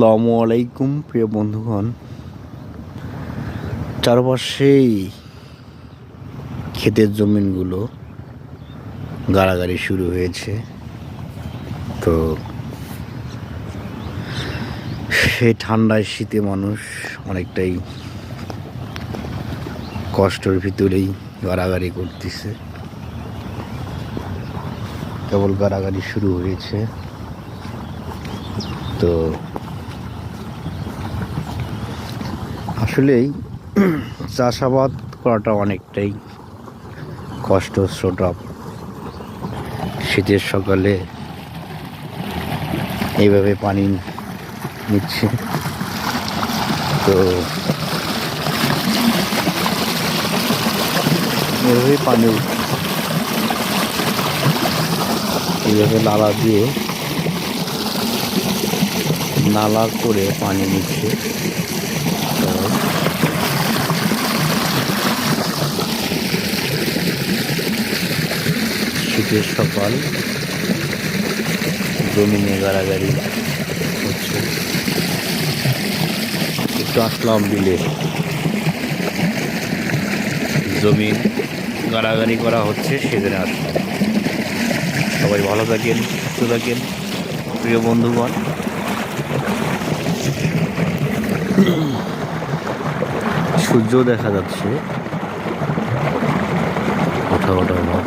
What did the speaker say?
আসসালামু আলাইকুম প্রিয় বন্ধুগণ। চারপাশেই ক্ষেতের জমিনগুলো গাড়াগাড়ি শুরু হয়েছে। তো সেই ঠান্ডায় শীতে মানুষ অনেকটাই কষ্টের ভিতরেই গাড়াগাড়ি করতেছে। কেবল গাড়াগাড়ি শুরু হয়েছে। তো আসলেই চাষাবাদ করাটা অনেকটাই কষ্টসাধ্য। শীতের সকালে এইভাবে পানি নিচ্ছে। তো এইভাবে পানি এইভাবে নালা করে পানি নিচ্ছে। শীতের সকাল, জমিনে গাড়াগাড়ি হচ্ছে। একটু আসলাম বিলে, জমিন গাড়াগাড়ি করা হচ্ছে, সেখানে আসলাম। সবাই ভালো থাকেন, সুস্থ থাকেন প্রিয় বন্ধুগণ। সূর্য দেখা যাচ্ছে, ওঠা ওঠা ভাব।